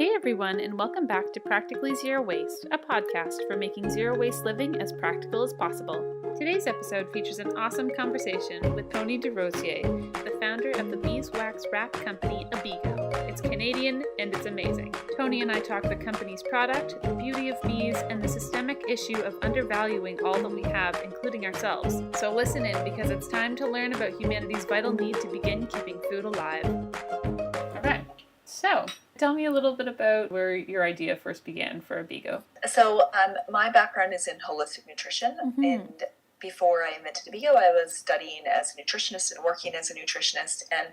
Hey everyone, and welcome back to Practically Zero Waste, a podcast for making zero waste living as practical as possible. Today's episode features an awesome conversation with Toni Desrosiers, the founder of the beeswax wrap company Abeego. It's Canadian and it's amazing. Toni and I talk the company's product, the beauty of bees, and the systemic issue of undervaluing all that we have, including ourselves. So listen in because it's time to learn about humanity's vital need to begin keeping food alive. All right, so tell me a little bit about where your idea first began for Abeego. So my background is in holistic nutrition, and before I invented Abeego, I was studying as a nutritionist and working as a nutritionist. And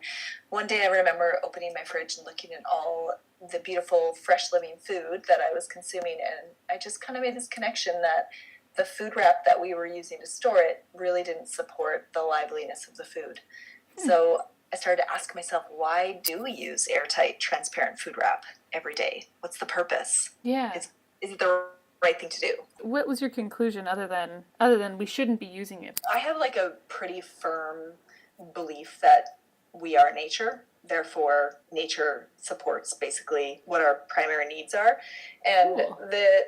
one day I remember opening my fridge and looking at all the beautiful, fresh living food that I was consuming, and I just kind of made this connection that the food wrap that we were using to store it really didn't support the liveliness of the food. So I started to ask myself, why do we use airtight, transparent food wrap every day? What's the purpose? Yeah. Is it the right thing to do? What was your conclusion other than we shouldn't be using it? I have like a pretty firm belief that we are nature. Therefore, nature supports basically what our primary needs are. And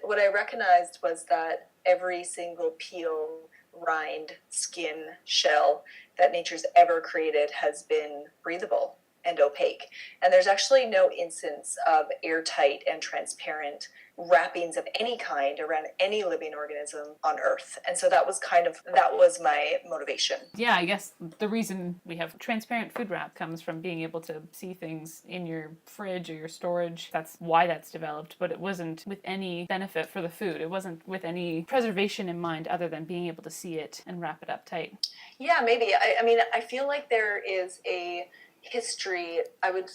what I recognized was that every single peel, rind, skin, shell that nature's ever created has been breathable and opaque. And there's actually no instance of airtight and transparent wrappings of any kind around any living organism on Earth. And so that was my motivation. Yeah, I guess the reason we have transparent food wrap comes from being able to see things in your fridge or your storage. That's why that's developed, but it wasn't with any benefit for the food. It wasn't with any preservation in mind other than being able to see it and wrap it up tight. Yeah, maybe. I mean, I feel like there is a history, I would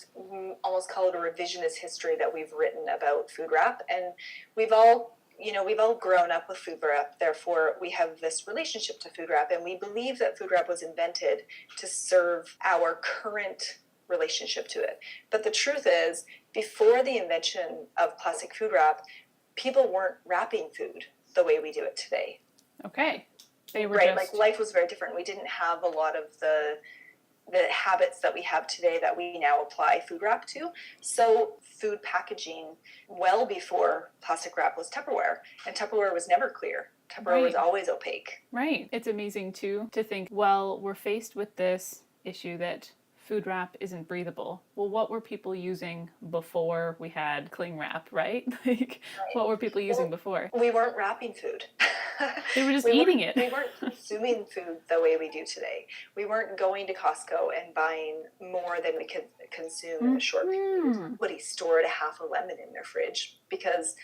almost call it a revisionist history that we've written about food wrap, and we've all grown up with food wrap, therefore we have this relationship to food wrap, and we believe that food wrap was invented to serve our current relationship to it. But the truth is, before the invention of plastic food wrap, people weren't wrapping food the way we do it today. Okay. They were right, like life was very different. We didn't have a lot of the habits that we have today that we now apply food wrap to. So food packaging, well before plastic wrap, was Tupperware, and Tupperware was never clear. Tupperware was always opaque. Right. It's amazing too to think, well, we're faced with this issue that food wrap isn't breathable. Well, what were people using before we had cling wrap, right? What were people using before? We weren't wrapping food. They were just eating it. We weren't consuming food the way we do today. We weren't going to Costco and buying more than we could consume in a short period. Somebody stored half a lemon in their fridge because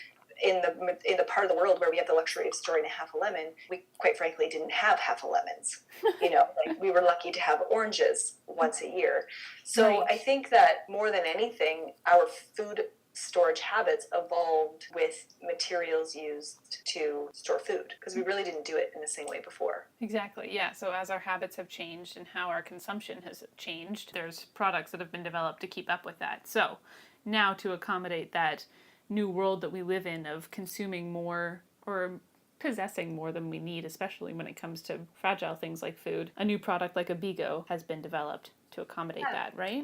in the part of the world where we have the luxury of storing a half a lemon, we quite frankly didn't have half a lemons. Like we were lucky to have oranges once a year. So I think that more than anything, our food storage habits evolved with materials used to store food, because we really didn't do it in the same way before. Exactly, yeah. So as our habits have changed and how our consumption has changed, there's products that have been developed to keep up with that. So now, to accommodate that new world that we live in of consuming more or possessing more than we need, especially when it comes to fragile things like food, a new product like Abeego has been developed to accommodate that, right?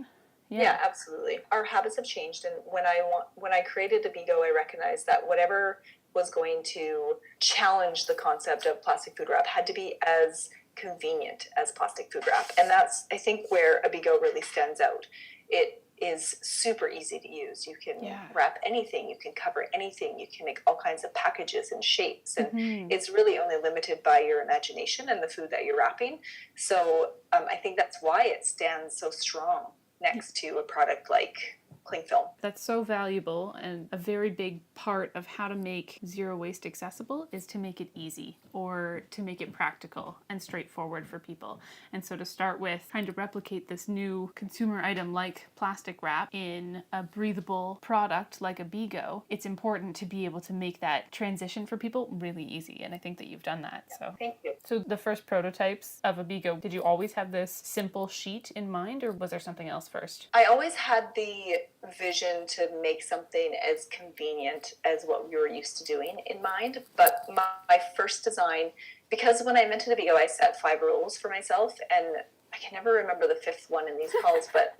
Yeah, absolutely. Our habits have changed, and when I created Abeego, I recognized that whatever was going to challenge the concept of plastic food wrap had to be as convenient as plastic food wrap, and that's, I think, where Abeego really stands out. It is super easy to use. You can wrap anything, you can cover anything, you can make all kinds of packages and shapes, and it's really only limited by your imagination and the food that you're wrapping. So I think that's why it stands so strong next to a product like cling film. That's so valuable, and a very big part of how to make zero waste accessible is to make it easy or to make it practical and straightforward for people. And so to start with, trying to replicate this new consumer item like plastic wrap in a breathable product like Abeego, it's important to be able to make that transition for people really easy, and I think that you've done that. So thank you. So the first prototypes of Abeego, did you always have this simple sheet in mind, or was there something else first? I always had the vision to make something as convenient as what we were used to doing in mind, but my first design, because when I invented Abeego, I set 5 rules for myself, and I I can never remember the fifth one in these calls, but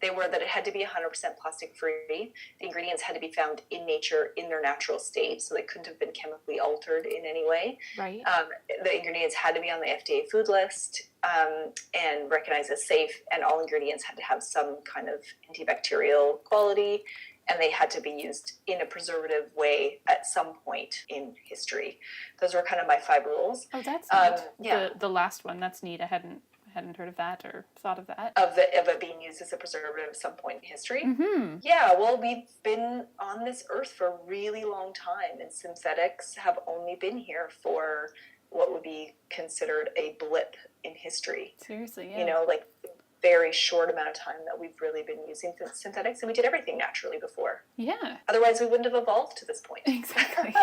they were that it had to be 100% plastic free. The ingredients had to be found in nature in their natural state, so they couldn't have been chemically altered in any way. Right. The ingredients had to be on the FDA food list and recognized as safe, and all ingredients had to have some kind of antibacterial quality, and they had to be used in a preservative way at some point in history. Those were kind of my 5 rules. Oh, that's neat. Yeah. The last one, that's neat. I hadn't heard of that or thought of that. Of it being used as a preservative at some point in history. Mm-hmm. Yeah, well, we've been on this earth for a really long time, and synthetics have only been here for what would be considered a blip in history. Seriously, yeah. You know, like very short amount of time that we've really been using synthetics, and we did everything naturally before. Yeah. Otherwise, we wouldn't have evolved to this point. Exactly.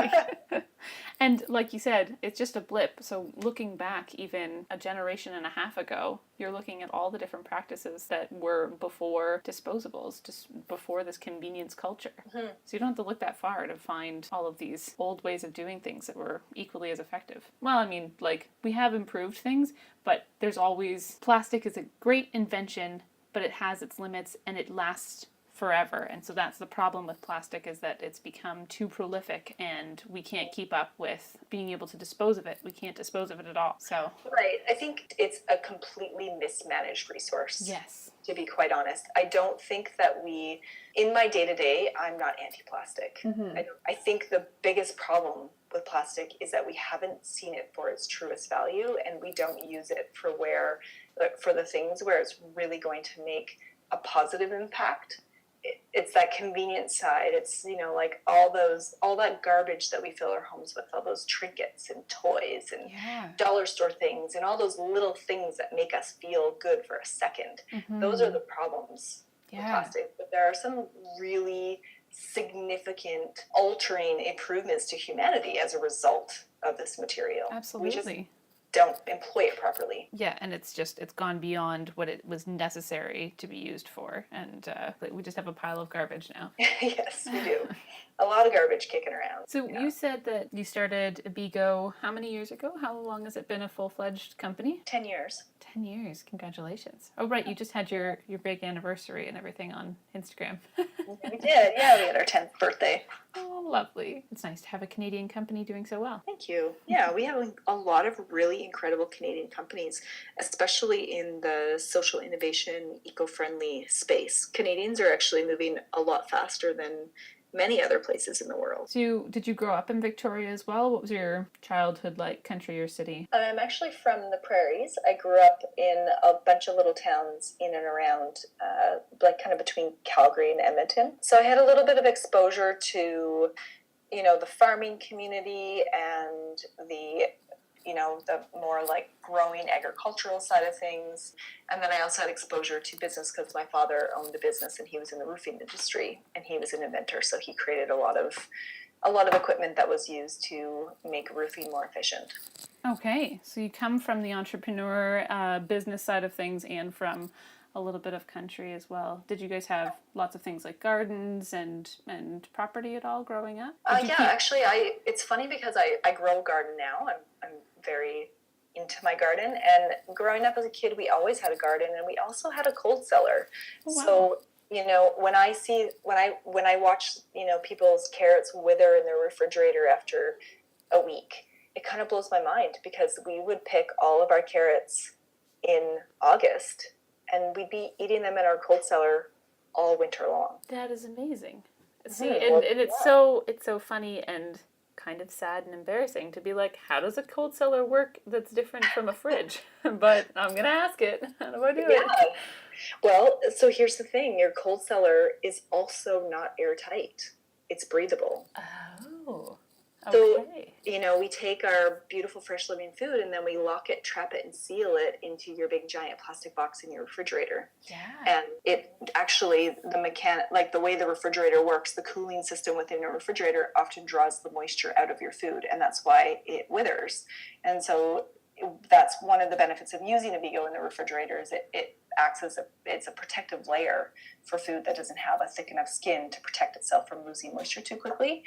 And like you said, it's just a blip. So looking back even a generation and a half ago, you're looking at all the different practices that were before disposables, just before this convenience culture. Mm-hmm. So you don't have to look that far to find all of these old ways of doing things that were equally as effective. Well, I mean, like, we have improved things, but there's always, plastic is a great invention, but it has its limits and it lasts forever. And so that's the problem with plastic, is that it's become too prolific and we can't keep up with being able to dispose of it. We can't dispose of it at all. So right. I think it's a completely mismanaged resource. yes. To be quite honest, I don't think that in my day-to-day, I'm not anti-plastic. Mm-hmm. I think the biggest problem with plastic is that we haven't seen it for its truest value, and we don't use it for the things where it's really going to make a positive impact. It's that convenience side. It's, you know, like all that garbage that we fill our homes with, all those trinkets and toys and dollar store things and all those little things that make us feel good for a second. Mm-hmm. Those are the problems with plastic. But there are some really significant altering improvements to humanity as a result of this material. Absolutely. Don't employ it properly. Yeah, and it's gone beyond what it was necessary to be used for, and we just have a pile of garbage now. Yes, we do. A lot of garbage kicking around. So you said that you started Abeego how many years ago? How long has it been a full-fledged company? 10 years. 10 years. Congratulations. Oh, right. You just had your big anniversary and everything on Instagram. We did. Yeah, we had our 10th birthday. Oh, lovely. It's nice to have a Canadian company doing so well. Thank you. Yeah, we have a lot of really incredible Canadian companies, especially in the social innovation, eco-friendly space. Canadians are actually moving a lot faster than many other places in the world. So did you grow up in Victoria as well? What was your childhood like, country or city? I'm actually from the prairies. I grew up in a bunch of little towns in and around, like kind of between Calgary and Edmonton. So I had a little bit of exposure to, you know, the farming community and the more like growing agricultural side of things. And then I also had exposure to business because my father owned a business and he was in the roofing industry and he was an inventor. So he created a lot of equipment that was used to make roofing more efficient. Okay. So you come from the entrepreneur business side of things and from a little bit of country as well. Did you guys have lots of things like gardens and property at all growing up? Actually, it's funny because I grow a garden now. I'm very into my garden, and growing up as a kid, we always had a garden, and we also had a cold cellar. Oh, wow. So, you know, when I watch, you know, people's carrots wither in their refrigerator after a week, it kind of blows my mind because we would pick all of our carrots in August and we'd be eating them in our cold cellar all winter long. That is amazing. See, and it's so funny and kind of sad and embarrassing to be like, how does a cold cellar work that's different from a fridge? But I'm going to ask it. How do I do it? Well, so here's the thing. Your cold cellar is also not airtight. It's breathable. Oh, okay. So, you know, we take our beautiful fresh living food and then we lock it, trap it, and seal it into your big giant plastic box in your refrigerator. Yeah. And it actually, the way the refrigerator works, the cooling system within a refrigerator often draws the moisture out of your food, and that's why it withers. And so that's one of the benefits of using Abeego in the refrigerator is it acts as it's a protective layer for food that doesn't have a thick enough skin to protect itself from losing moisture too quickly.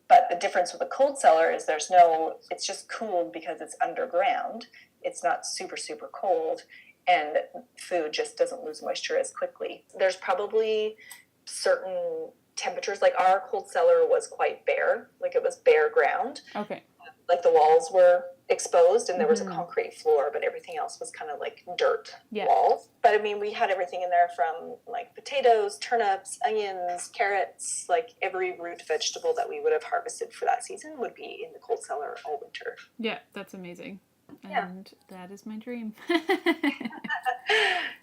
But the difference with a cold cellar is it's just cooled because it's underground. It's not super, super cold. and food just doesn't lose moisture as quickly. There's probably certain temperatures, like our cold cellar was quite bare, like it was bare ground. Okay. Like the walls were exposed and there was a concrete floor, but everything else was kind of like dirt walls. But I mean, we had everything in there from like potatoes, turnips, onions, carrots, like every root vegetable that we would have harvested for that season would be in the cold cellar all winter. Yeah, that's amazing. And that is my dream.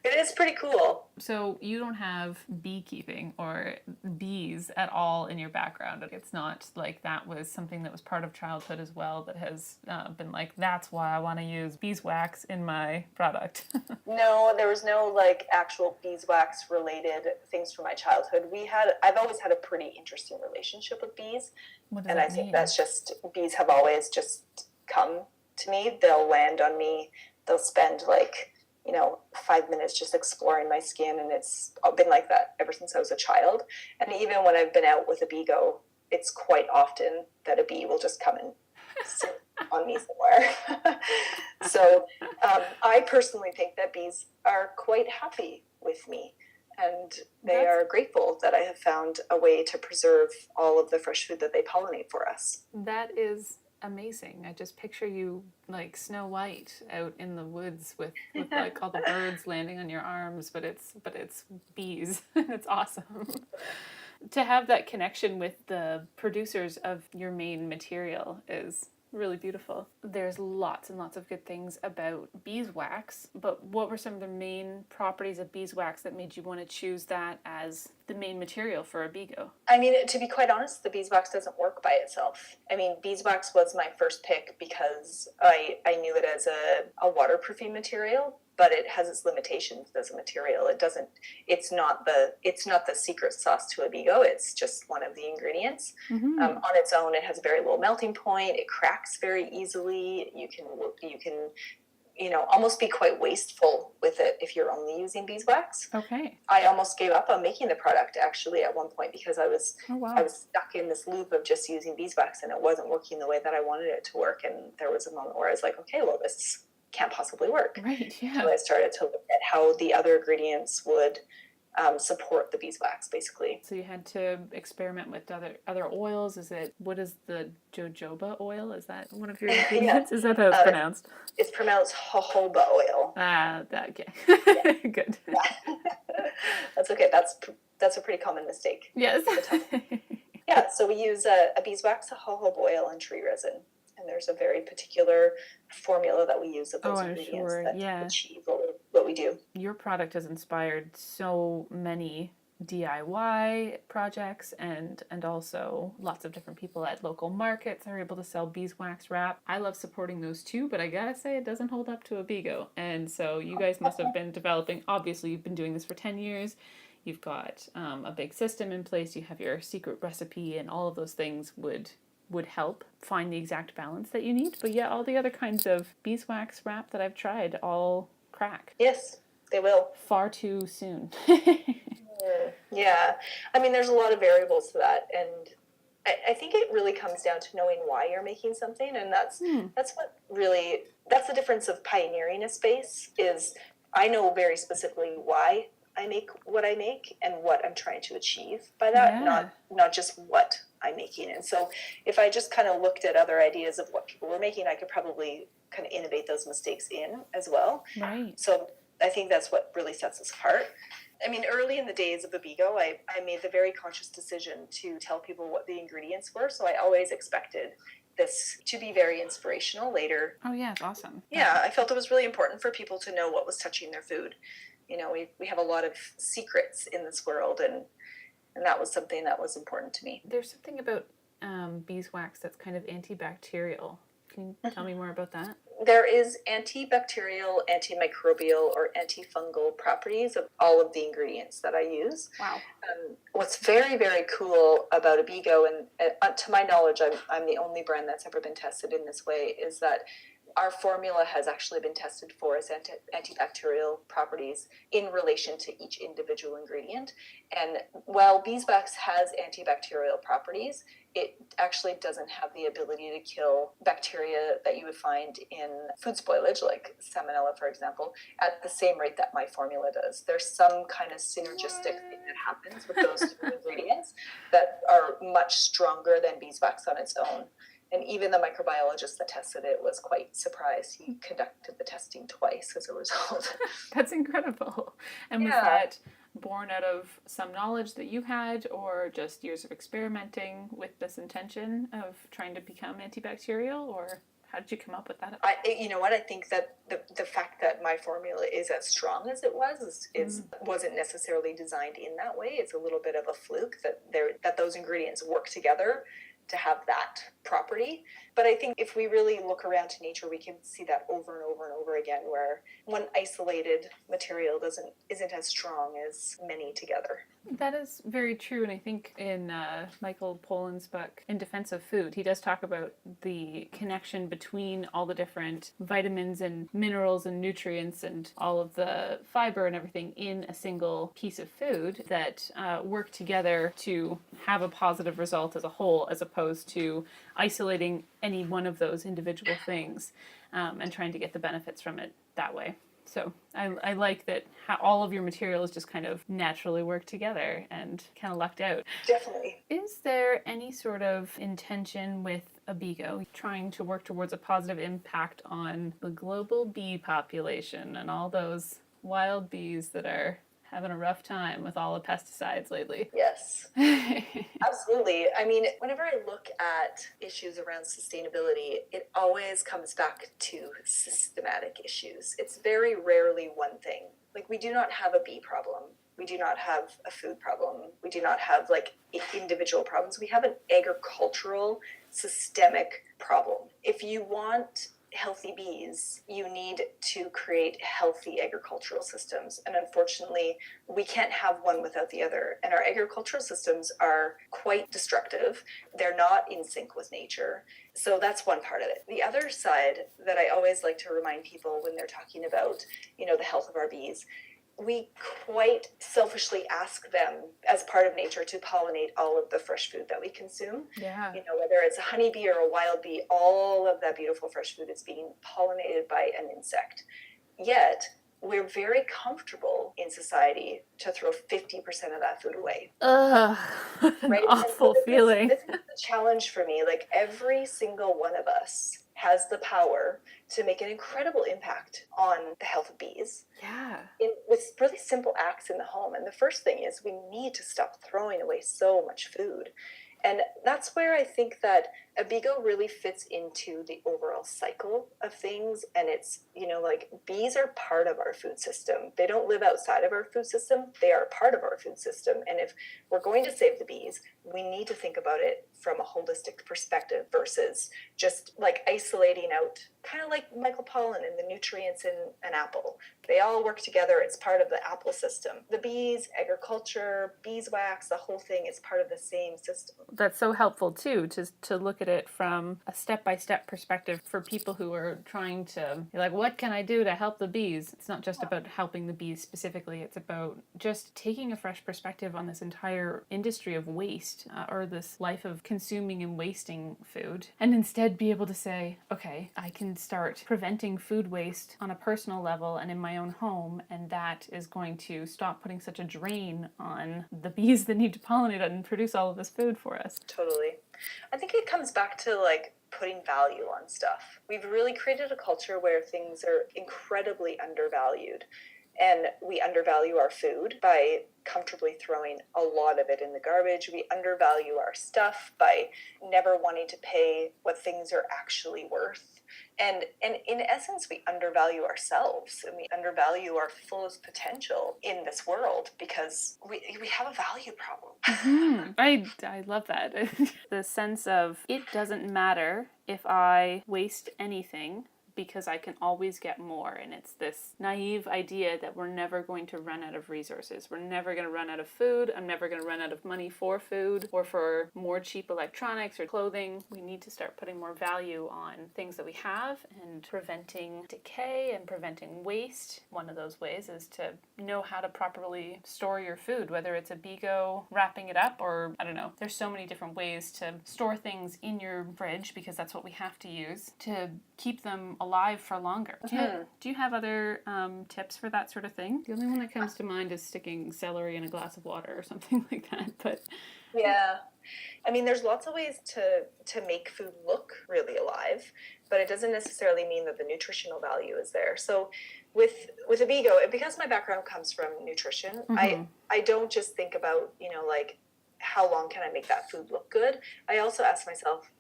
It is pretty cool. So you don't have beekeeping or bees at all in your background. It's not like that was something that was part of childhood as well that has been like, that's why I want to use beeswax in my product. No, there was no like actual beeswax related things from my childhood. I've always had a pretty interesting relationship with bees. What does and that I think mean? that's just, bees have always just come to me. They'll land on me. They'll spend 5 minutes just exploring my skin, and it's been like that ever since I was a child. And even when I've been out with Abeego, it's quite often that a bee will just come and sit on me somewhere. So I personally think that bees are quite happy with me, and they are grateful that I have found a way to preserve all of the fresh food that they pollinate for us. That is amazing. I just picture you like Snow White out in the woods with like all the birds landing on your arms, but it's bees. It's awesome. To have that connection with the producers of your main material is really beautiful. There's lots and lots of good things about beeswax, but what were some of the main properties of beeswax that made you want to choose that as the main material for Abeego? I mean, to be quite honest, the beeswax doesn't work by itself. I mean, beeswax was my first pick because I knew it as a waterproofing material, but it has its limitations as a material. It's not the secret sauce to Abeego. It's just one of the ingredients. On its own, it has a very low melting point. It cracks very easily. You can almost be quite wasteful with it if you're only using beeswax. Okay. I almost gave up on making the product actually at one point because I was stuck in this loop of just using beeswax, and it wasn't working the way that I wanted it to work. And there was a moment where I was like, okay, well, this can't possibly work. Right. Yeah. So I started to look at how the other ingredients would support the beeswax, basically. So you had to experiment with other oils. What is the jojoba oil? Is that one of your ingredients? Is that how it's pronounced? It's pronounced jojoba oil. Okay. Yeah. Good. Yeah. That's okay. That's a pretty common mistake. Yes. Yeah, so we use a beeswax, a jojoba oil, and tree resin. And there's a very particular formula that we use of those ingredients that achieve what we do. Your product has inspired so many DIY projects and also lots of different people at local markets are able to sell beeswax wrap. I love supporting those too, but I gotta say it doesn't hold up to Abeego. And so you guys must have been developing, obviously you've been doing this for 10 years. You've got a big system in place. You have your secret recipe, and all of those things would help find the exact balance that you need. But yeah, all the other kinds of beeswax wrap that I've tried all crack. Yes, they will. Far too soon. Yeah. I mean, there's a lot of variables to that. And I think it really comes down to knowing why you're making something. And that's the difference of pioneering a space is I know very specifically why I make what I make and what I'm trying to achieve by that, not just what I'm making. And so if I just kind of looked at other ideas of what people were making, I could probably kind of innovate those mistakes in as well. Right. So I think that's what really sets us apart. I mean, early in the days of Abeego, I made the very conscious decision to tell people what the ingredients were. So I always expected this to be very inspirational later. Oh yeah, it's awesome. Yeah, I felt it was really important for people to know what was touching their food. You know, we have a lot of secrets in this world, and that was something that was important to me. There's something about beeswax that's kind of antibacterial. Can you tell me more about that? There is antibacterial, antimicrobial, or antifungal properties of all of the ingredients that I use. Wow. What's very, very cool about Abeego, and to my knowledge, I'm the only brand that's ever been tested in this way, is that our formula has actually been tested for its antibacterial properties in relation to each individual ingredient. And while beeswax has antibacterial properties, it actually doesn't have the ability to kill bacteria that you would find in food spoilage, like salmonella, for example, at the same rate that my formula does. There's some kind of synergistic thing that happens with those two ingredients that are much stronger than beeswax on its own. And even the microbiologist that tested it was quite surprised. He conducted the testing twice as a result. That's incredible. And was that born out of some knowledge that you had, or just years of experimenting with this intention of trying to become antibacterial, or how did you come up with that? You know what? I think that the fact that my formula is as strong as it was wasn't necessarily designed in that way. It's a little bit of a fluke that those ingredients work together to have that property. But I think if we really look around to nature, we can see that over and over and over again, where one isolated material isn't as strong as many together. That is very true, and I think in Michael Pollan's book, In Defense of Food, he does talk about the connection between all the different vitamins and minerals and nutrients and all of the fiber and everything in a single piece of food that work together to have a positive result as a whole, as opposed to isolating any one of those individual things and trying to get the benefits from it that way. So I like that how all of your materials just kind of naturally work together and kind of lucked out. Definitely. Is there any sort of intention with Abeego trying to work towards a positive impact on the global bee population and all those wild bees that are having a rough time with all the pesticides lately? Yes, absolutely. I mean, whenever I look at issues around sustainability, it always comes back to systematic issues. It's very rarely one thing. Like, we do not have a bee problem. We do not have a food problem. We do not have like individual problems. We have an agricultural systemic problem. If you want healthy bees, you need to create healthy agricultural systems. And unfortunately, we can't have one without the other. And our agricultural systems are quite destructive. They're not in sync with nature. So that's one part of it. The other side that I always like to remind people when they're talking about, the health of our bees, we quite selfishly ask them as part of nature to pollinate all of the fresh food that we consume. Yeah. Whether it's a honeybee or a wild bee, all of that beautiful fresh food is being pollinated by an insect. Yet, we're very comfortable in society to throw 50% of that food away. Ugh, an awful feeling. This is the challenge for me. Like, every single one of us has the power to make an incredible impact on the health of bees. Yeah. With really simple acts in the home. And the first thing is we need to stop throwing away so much food. And that's where I think that Abeego really fits into the overall cycle of things. And it's, bees are part of our food system. They don't live outside of our food system. They are part of our food system. And if we're going to save the bees, we need to think about it from a holistic perspective versus just like isolating out, kind of like Michael Pollan and the nutrients in an apple. They all work together. It's part of the apple system. The bees, agriculture, beeswax, the whole thing is part of the same system. That's so helpful too, to look at it from a step-by-step perspective for people who are trying to, like, what can I do to help the bees? It's not just about helping the bees specifically. It's about just taking a fresh perspective on this entire industry of waste or this life of consuming and wasting food, and instead be able to say, okay, I can start preventing food waste on a personal level and in my own home, and that is going to stop putting such a drain on the bees that need to pollinate and produce all of this food for us. Totally. I think it comes back to like putting value on stuff. We've really created a culture where things are incredibly undervalued. And we undervalue our food by comfortably throwing a lot of it in the garbage. We undervalue our stuff by never wanting to pay what things are actually worth. And in essence, we undervalue ourselves and we undervalue our fullest potential in this world because we have a value problem. Mm-hmm. I love that. The sense of it doesn't matter if I waste anything because I can always get more. And it's this naive idea that we're never going to run out of resources. We're never going to run out of food. I'm never going to run out of money for food or for more cheap electronics or clothing. We need to start putting more value on things that we have and preventing decay and preventing waste. One of those ways is to know how to properly store your food, whether it's Abeego wrapping it up or, I don't know, there's so many different ways to store things in your fridge because that's what we have to use to keep them alive for longer. Do you have other tips for that sort of thing? The only one that comes to mind is sticking celery in a glass of water or something like that. But yeah, I mean, there's lots of ways to make food look really alive, but it doesn't necessarily mean that the nutritional value is there. So with Abeego, because my background comes from nutrition, I don't just think about, like, how long can I make that food look good? I also ask myself,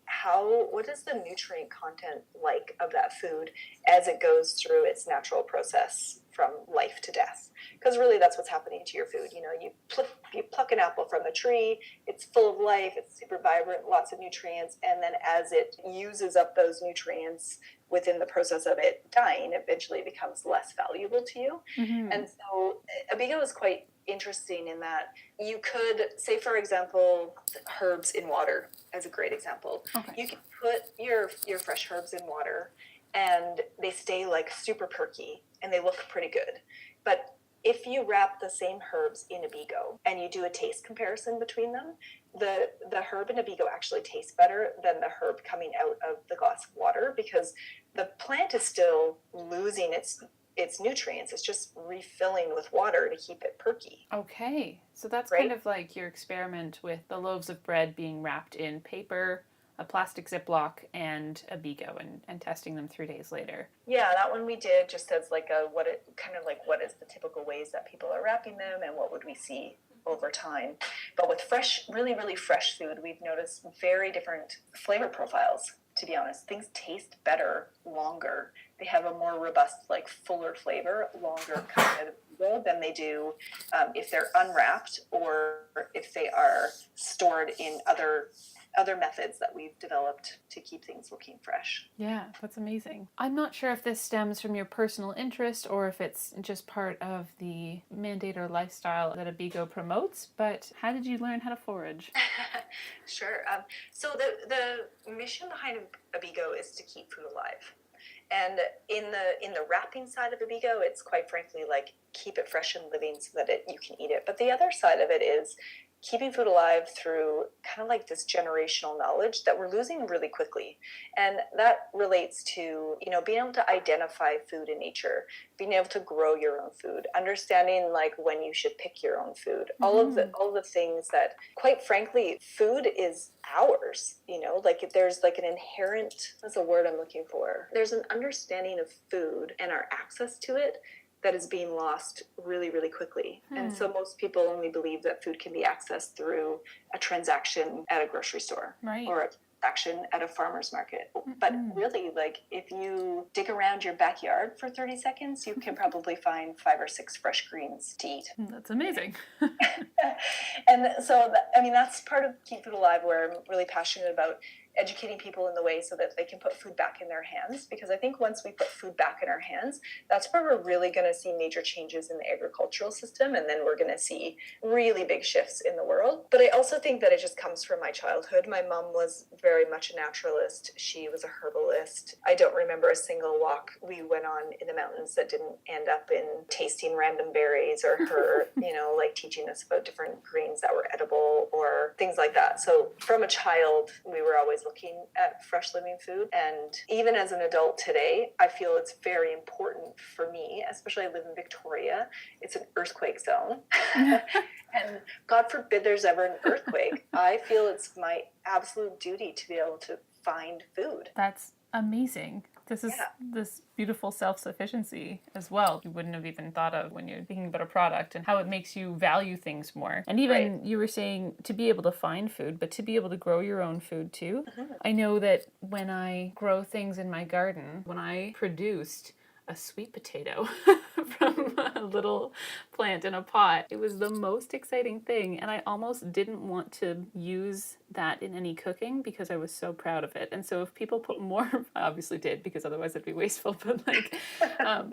what is the nutrient content like of that food as it goes through its natural process from life to death? Because really that's what's happening to your food. You pluck an apple from the tree, it's full of life, it's super vibrant, lots of nutrients, and then as it uses up those nutrients within the process of it dying, eventually it becomes less valuable to you. And so Abeego is quite interesting in that you could say, for example, herbs in water as a great example. Okay. You can put your fresh herbs in water and they stay like super perky and they look pretty good. But if you wrap the same herbs in Abeego and you do a taste comparison between them, the herb in Abeego actually tastes better than the herb coming out of the glass of water because the plant is still losing its nutrients. It's just refilling with water to keep it perky. Okay. So that's kind of like your experiment with the loaves of bread being wrapped in paper, a plastic Ziploc, and Abeego, and testing them 3 days later. Yeah, that one we did just as like what is the typical ways that people are wrapping them and what would we see over time. But with really, really fresh food, we've noticed very different flavor profiles, to be honest. Things taste better longer. They have a more robust, like fuller flavor, longer kind of than they do if they're unwrapped or if they are stored in other methods that we've developed to keep things looking fresh. Yeah, that's amazing. I'm not sure if this stems from your personal interest or if it's just part of the mandate or lifestyle that Abeego promotes, but how did you learn how to forage? Sure. So the mission behind Abeego is to keep food alive. And in the wrapping side of Abeego, it's quite frankly like keep it fresh and living so that you can eat it. But the other side of it is keeping food alive through kind of like this generational knowledge that we're losing really quickly. And that relates to, being able to identify food in nature, being able to grow your own food, understanding like when you should pick your own food, all of the things that, quite frankly, food is ours, like there's like an inherent, that's a word I'm looking for. There's an understanding of food and our access to it that is being lost really, really quickly. And so most people only believe that food can be accessed through a transaction at a grocery store or a transaction at a farmer's market. But really, like if you dig around your backyard for 30 seconds, you can probably find 5 or 6 fresh greens to eat. That's amazing. And so, that's part of Keep Food Alive where I'm really passionate about educating people in the way so that they can put food back in their hands. Because I think once we put food back in our hands, that's where we're really going to see major changes in the agricultural system. And then we're going to see really big shifts in the world. But I also think that it just comes from my childhood. My mom was very much a naturalist. She was a herbalist. I don't remember a single walk we went on in the mountains that didn't end up in tasting random berries or her, like teaching us about different greens that were edible or things like that. So from a child, we were always looking at fresh living food. And even as an adult today, I feel it's very important for me, especially I live in Victoria. It's an earthquake zone. And God forbid there's ever an earthquake. I feel it's my absolute duty to be able to find food. That's amazing. This is this beautiful self-sufficiency as well. You wouldn't have even thought of when you're thinking about a product and how it makes you value things more. And even you were saying to be able to find food, but to be able to grow your own food too. I know that when I grow things in my garden, when I produced a sweet potato from a little plant in a pot. It was the most exciting thing, and I almost didn't want to use that in any cooking because I was so proud of it. And so if people put more, I obviously did because otherwise it'd be wasteful, but like I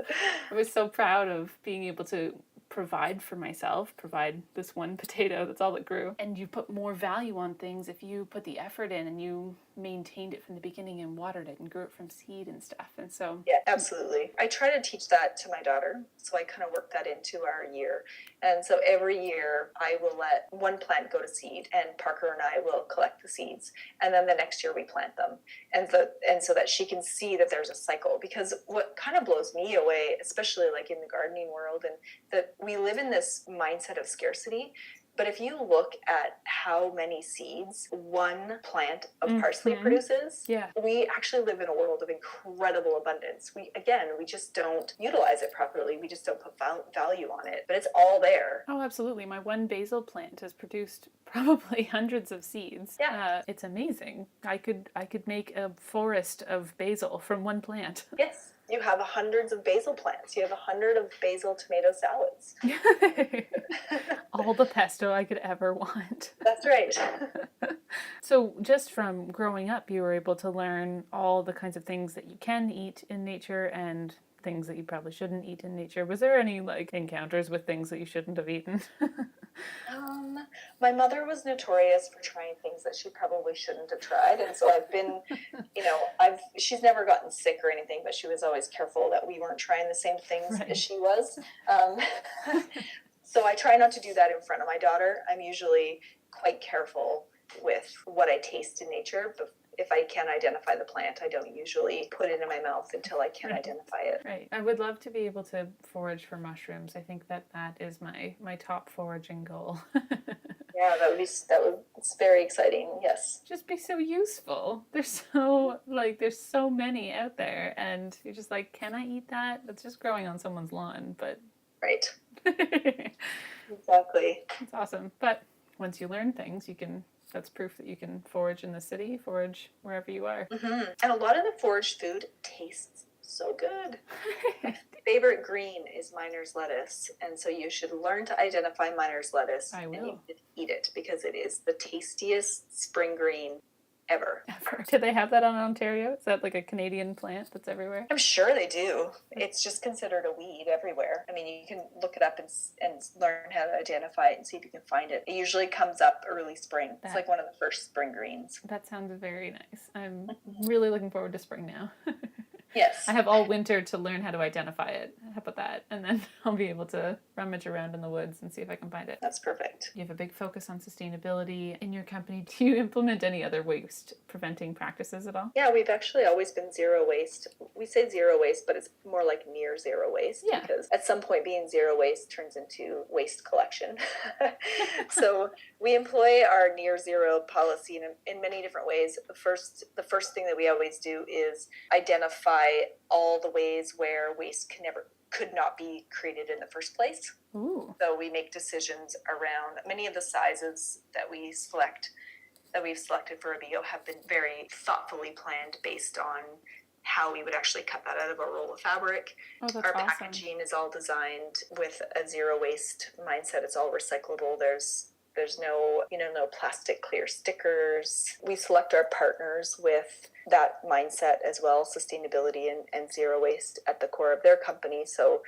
was so proud of being able to provide for myself, provide this one potato, that's all that grew. And you put more value on things if you put the effort in and you maintained it from the beginning and watered it and grew it from seed and stuff. And so yeah, absolutely. I try to teach that to my daughter, so I kind of work that into our year. And so every year I will let one plant go to seed, and Parker and I will collect the seeds, and then the next year we plant them, and so that she can see that there's a cycle. Because what kind of blows me away, especially like in the gardening world, and that we live in this mindset of scarcity. But if you look at how many seeds one plant of parsley produces, we actually live in a world of incredible abundance. We just don't utilize it properly. We just don't put value on it, but it's all there. Oh, absolutely. My one basil plant has produced probably hundreds of seeds. Yeah. It's amazing. I could make a forest of basil from one plant. Yes. You have hundreds of basil plants. You have 100 of basil tomato salads. All the pesto I could ever want. That's right. So just from growing up, you were able to learn all the kinds of things that you can eat in nature and things that you probably shouldn't eat in nature. Was there any like encounters with things that you shouldn't have eaten? My mother was notorious for trying things that she probably shouldn't have tried, and so I've been, she's never gotten sick or anything, but she was always careful that we weren't trying the same things as she was. So I try not to do that in front of my daughter. I'm usually quite careful with what I taste in nature, but if I can identify the plant, I don't usually put it in my mouth until I can identify it. Right. I would love to be able to forage for mushrooms. I think that is my top foraging goal. Yeah, it's very exciting. Yes. Just be so useful. There's so many out there, and you're just like, can I eat that? It's just growing on someone's lawn, but right. Exactly. It's awesome. But once you learn things, that's proof that you can forage in the city, forage wherever you are. Mm-hmm. And a lot of the foraged food tastes so good. My favorite green is miner's lettuce, and so you should learn to identify miner's lettuce. I will. And you should eat it because it is the tastiest spring green ever. Do they have that on Ontario? Is that like a Canadian plant that's everywhere? I'm sure they do. It's just considered a weed everywhere. I mean, you can look it up and learn how to identify it and see if you can find it. It usually comes up early spring. It's like one of the first spring greens. That sounds very nice. I'm really looking forward to spring now. Yes. I have all winter to learn how to identify it. How about that? And then I'll be able to rummage around in the woods and see if I can find it. That's perfect. You have a big focus on sustainability in your company. Do you implement any other waste preventing practices at all? Yeah, we've actually always been zero waste. We say zero waste, but it's more like near zero waste. Yeah. Because at some point being zero waste turns into waste collection. So we employ our near zero policy in many different ways. The first thing that we always do is identify all the ways where waste could not be created in the first place. Ooh. So we make decisions around many of the sizes that we've selected for Abeego have been very thoughtfully planned based on how we would actually cut that out of a roll of fabric. Oh, that's Our awesome. packaging is all designed with a zero waste mindset. It's all recyclable. There's no plastic clear stickers. We select our partners with that mindset as well, sustainability and zero waste at the core of their company. So,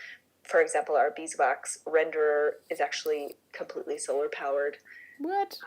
for example, our beeswax renderer is actually completely solar powered. What?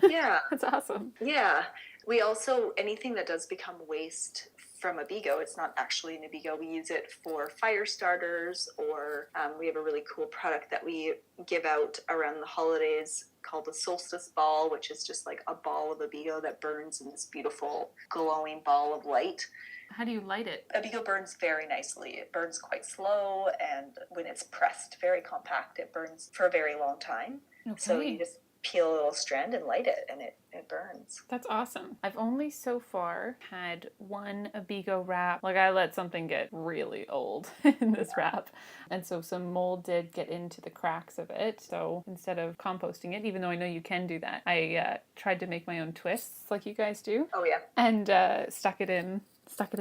Yeah. That's awesome. Yeah. We also, anything that does become waste from Abeego, it's not actually an Abeego. We use it for fire starters, or we have a really cool product that we give out around the holidays called the solstice ball, which is just like a ball of Abeego that burns in this beautiful glowing ball of light. How do you light it? Abeego burns very nicely. It burns quite slow, and when it's pressed very compact, it burns for a very long time. Okay. So you just peel a little strand and light it, and it burns. options. That's awesome. I've only so far had one Abeego wrap. Like, I let something get really old in this wrap. And so some mold did get into the cracks of it. So instead of composting it, even though I know you can do that, I tried to make my own twists like you guys do. Oh, yeah. And stuck it in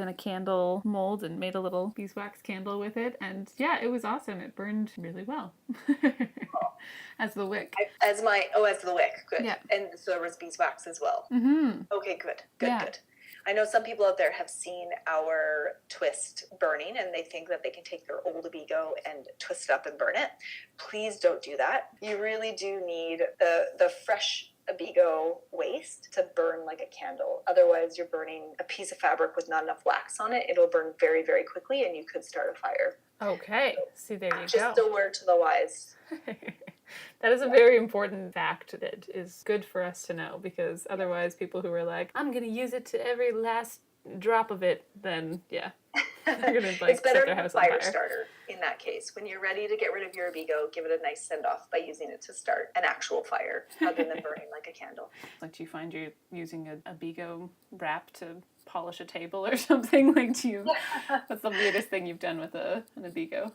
a candle mold and made a little beeswax candle with it. And yeah, it was awesome. It burned really well. As the wick. As the wick. Good. Yeah. And so there was beeswax as well. Mm-hmm. Okay, good. I know some people out there have seen our twist burning and they think that they can take their old Abeego and twist it up and burn it. Please don't do that. You really do need the fresh Abeego waste to burn like a candle. Otherwise, you're burning a piece of fabric with not enough wax on it. It'll burn very, very quickly and you could start a fire. Okay. See, there you go. Just a word to the wise. That is a very important fact that is good for us to know, because otherwise people who are like, I'm going to use it to every last drop of it, then yeah. They're going to like set their house on fire. Starter in that case. When you're ready to get rid of your Abeego, give it a nice send off by using it to start an actual fire other than burning like a candle. Like, do you find you're using a Abeego wrap to polish a table or something? Like, what's the weirdest thing you've done with an Abeego?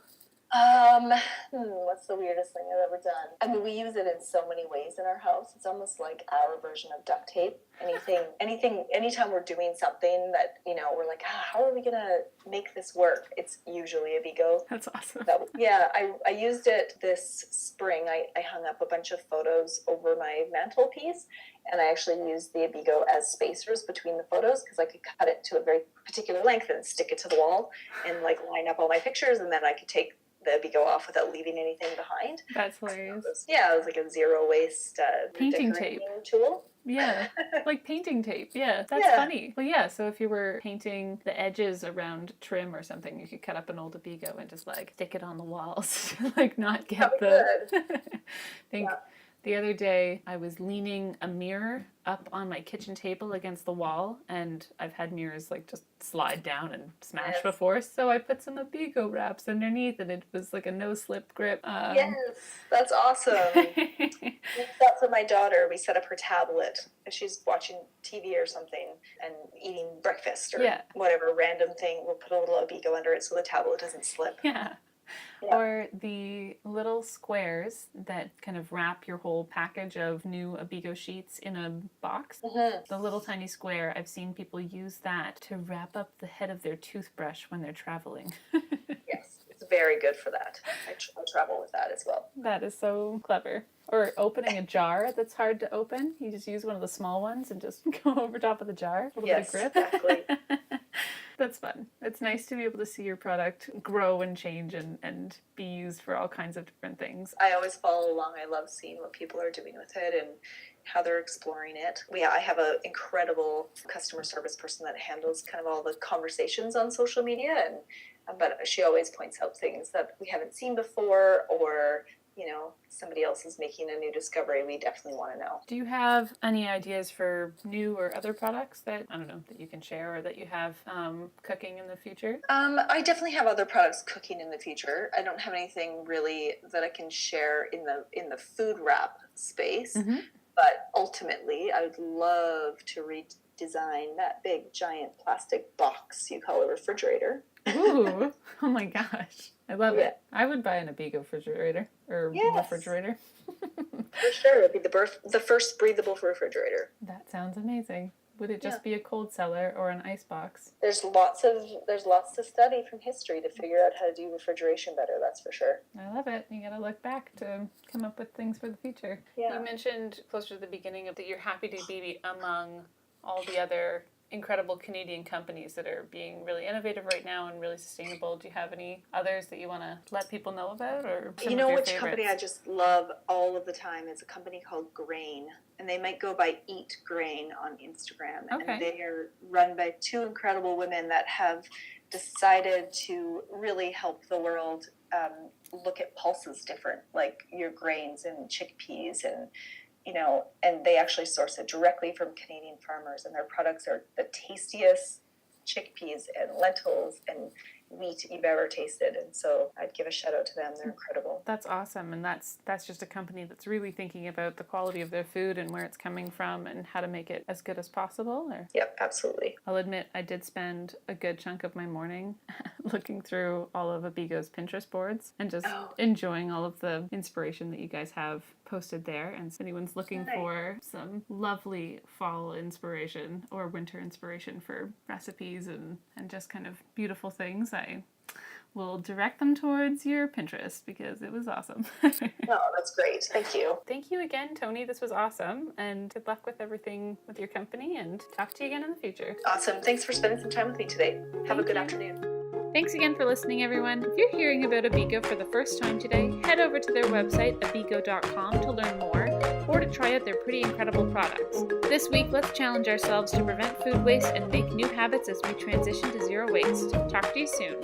What's the weirdest thing I've ever done? I mean, we use it in so many ways in our house. It's almost like our version of duct tape. Anytime we're doing something that, we're like, how are we going to make this work? It's usually Abeego. That's awesome. I used it this spring. I hung up a bunch of photos over my mantelpiece, and I actually used the Abeego as spacers between the photos because I could cut it to a very particular length and stick it to the wall and like line up all my pictures, and then I could take the Abeego off without leaving anything behind. That's hilarious. It was like a zero waste painting tape tool. Yeah, like painting tape. Yeah, that's funny. Well, yeah, so if you were painting the edges around trim or something, you could cut up an old Abeego and just like stick it on the walls, like not get The other day, I was leaning a mirror up on my kitchen table against the wall, and I've had mirrors like just slide down and smash before, so I put some Abeego wraps underneath, and it was like a no-slip grip. Yes, that's awesome. That's for my daughter. We set up her tablet. If she's watching TV or something and eating breakfast or whatever random thing, we'll put a little Abeego under it so the tablet doesn't slip. Yeah. Or the little squares that kind of wrap your whole package of new Abeego sheets in a box. Mm-hmm. The little tiny square, I've seen people use that to wrap up the head of their toothbrush when they're traveling. Yes, it's very good for that. I travel with that as well. That is so clever. Or opening a jar that's hard to open. You just use one of the small ones and just go over top of the jar. A little bit of grip. Exactly. That's fun. It's nice to be able to see your product grow and change and be used for all kinds of different things. I always follow along. I love seeing what people are doing with it and how they're exploring it. I have an incredible customer service person that handles kind of all the conversations on social media, but she always points out things that we haven't seen before, or somebody else is making a new discovery we definitely want to know. Do you have any ideas for new or other products that, I don't know, that you can share or that you have cooking in the future? I definitely have other products cooking in the future. I don't have anything really that I can share in the food wrap space, but ultimately I would love to redesign that big giant plastic box you call a refrigerator. Ooh, oh my gosh. I love it. I would buy an Abeego refrigerator refrigerator. For sure, it would be the first breathable refrigerator. That sounds amazing. Would it just be a cold cellar or an ice box? There's lots to study from history to figure out how to do refrigeration better. That's for sure. I love it. You got to look back to come up with things for the future. Yeah. You mentioned closer to the beginning that you're happy to be among all the other incredible Canadian companies that are being really innovative right now and really sustainable. Do you have any others that you want to let people know about, or some of your which favorites? Company I just love all of the time is a company called Grain, and they might go by Eat Grain on Instagram. Okay. And they are run by two incredible women that have decided to really help the world look at pulses different, like your grains and chickpeas and they actually source it directly from Canadian farmers, and their products are the tastiest chickpeas and lentils and wheat you've ever tasted. And so I'd give a shout out to them. They're incredible. That's awesome. And that's just a company that's really thinking about the quality of their food and where it's coming from and how to make it as good as possible. Yep, absolutely. I'll admit I did spend a good chunk of my morning looking through all of Abeego's Pinterest boards and just enjoying all of the inspiration that you guys have posted there. And if anyone's looking for some lovely fall inspiration or winter inspiration for recipes and just kind of beautiful things, I will direct them towards your Pinterest because it was awesome. Oh, that's great. Thank you. Thank you again, Toni. This was awesome. And good luck with everything with your company, and talk to you again in the future. Awesome. Thanks for spending some time with me today. Have a good afternoon. Thanks again for listening, everyone. If you're hearing about Abeego for the first time today, head over to their website, abeego.com, to learn more or to try out their pretty incredible products. This week, let's challenge ourselves to prevent food waste and make new habits as we transition to zero waste. Talk to you soon.